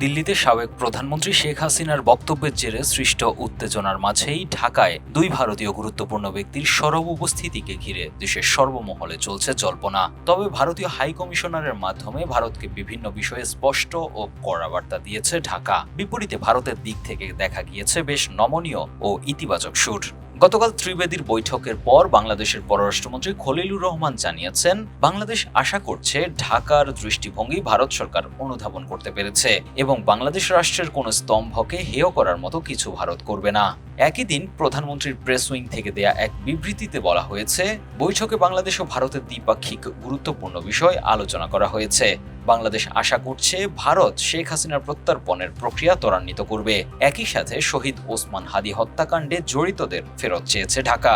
দিল্লিতে সাবেক প্রধানমন্ত্রী শেখ হাসিনার বক্তব্যের জেরে সৃষ্ট উত্তেজনার মাঝেই ঢাকায় দুই ভারতীয় গুরুত্বপূর্ণ ব্যক্তির সরব উপস্থিতিকে ঘিরে দেশের সর্বমহলে চলছে জল্পনা। তবে ভারতীয় হাই কমিশনারের মাধ্যমে ভারতকে বিভিন্ন বিষয়ে স্পষ্ট ও কড়া বার্তা দিয়েছে ঢাকা। বিপরীতে ভারতের দিক থেকে দেখা গিয়েছে বেশ নমনীয় ও ইতিবাচক সুর। গতকাল ত্রিবেদীর বৈঠকের পর বাংলাদেশের পররাষ্ট্রমন্ত্রী খলিলুর রহমান জানিয়েছেন, বাংলাদেশ আশা করছে ঢাকার দৃষ্টিভঙ্গি ভারত সরকার অনুধাবন করতে পেরেছে এবং বাংলাদেশ রাষ্ট্রের কোনো স্তম্ভকে হেয় করার মতো কিছু ভারত করবে না। একই দিন প্রধানমন্ত্রীর প্রেস উইং থেকে দেয়া এক বিবৃতিতে বলা হয়েছে, বৈঠকে বাংলাদেশ ও ভারতের দ্বিপাক্ষিক গুরুত্বপূর্ণ বিষয় আলোচনা করা হয়েছে। বাংলাদেশ আশা করছে ভারত শেখ হাসিনার প্রত্যর্পণের প্রক্রিয়া ত্বরান্বিত করবে। একই সাথে শহীদ ওসমান হাদি হত্যাকাণ্ডে জড়িতদের ফেরত চেয়েছে ঢাকা।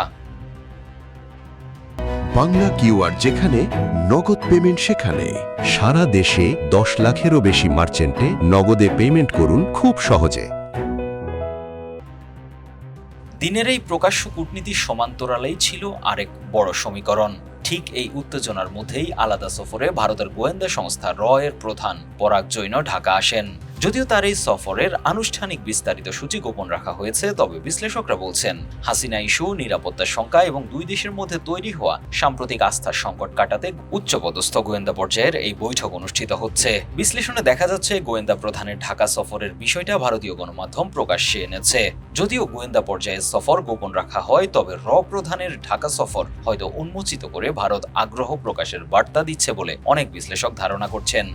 বাংলা কিউআর যেখানে নগদ পেমেন্ট সেখানে। সারা দেশে 10 লাখেরও বেশি মার্চেন্টে নগদে পেমেন্ট করুন খুব সহজে। দিনের এই প্রকাশ্য কূটনীতির সমান্তরালেই ছিল আরেক বড় সমীকরণ। ঠিক এই উত্তেজনার মধ্যেই আলাদা সফরে ভারতের গোয়েন্দা সংস্থা র এর প্রধান পরাগ জৈন ঢাকা আসেন। যদিও তার এই সফরের আনুষ্ঠানিক বিস্তারিত সূচি গোপন রাখা হয়েছে, তবে বিশ্লেষকরা বলছেন হাসিনা ইস্যু, নিরাপত্তার শঙ্কা এবং দুই দেশের মধ্যে তৈরি হওয়া সাম্প্রতিক আস্থার সংকট কাটাতে উচ্চপদস্থ গোয়েন্দা পর্যায়ের এই বৈঠক অনুষ্ঠিত হচ্ছে। বিশ্লেষণে দেখা যাচ্ছে গোয়েন্দা প্রধানের ঢাকা সফরের বিষয়টা ভারতীয় গণমাধ্যম প্রকাশ্যে এনেছে। যদিও গোয়েন্দা পর্যায়ের সফর গোপন রাখা হয়, তবে র প্রধানের ঢাকা সফর হয়তো উন্মোচিত করে ভারত আগ্রহ প্রকাশের বার্তা দিচ্ছে বলে অনেক বিশ্লেষক ধারণা করছেন।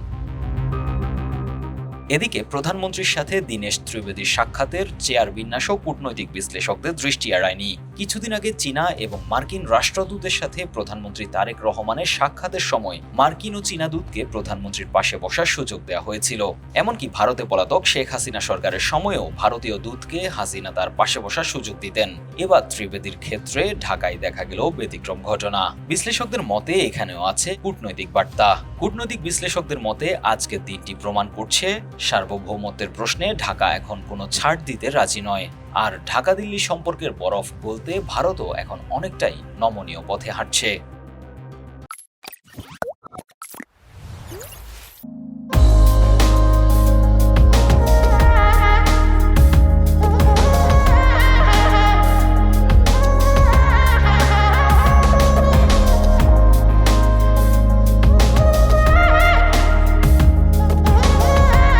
এদিকে প্রধানমন্ত্রীর সাথে দীনেশ ত্রিবেদীর সাক্ষাতের চেয়ার বিন্যাসও কূটনৈতিক বিশ্লেষকদের দৃষ্টি এড়ায়নি। কিছুদিন আগে চীনা এবং মার্কিন রাষ্ট্রদূতের সাথে প্রধানমন্ত্রী তারেক রহমানের সাক্ষাতের সময় মার্কিন ও চীনা দূতকে প্রধানমন্ত্রীর পাশে বসার সুযোগ দেওয়া হয়েছিল। এমনকি ভারতে পলাতক শেখ হাসিনা সরকারের সময়েও ভারতীয় দূতকে হাসিনা তার পাশে বসার সুযোগ দিতেন। এবার ত্রিবেদীর ক্ষেত্রে ঢাকায় দেখা গেল ব্যতিক্রম ঘটনা। বিশ্লেষকদের মতে এখানেও আছে কূটনৈতিক বার্তা। কূটনৈতিক বিশ্লেষকদের মতে আজকের দিনটি প্রমাণ করছে সার্বভৌমত্বের প্রশ্নে ঢাকা এখন কোনো ছাড় দিতে রাজি নয়। আর ঢাকা দিল্লি সম্পর্কের বরফ গলতে ভারতও এখন অনেকটাই নমনীয় পথে হাঁটছে।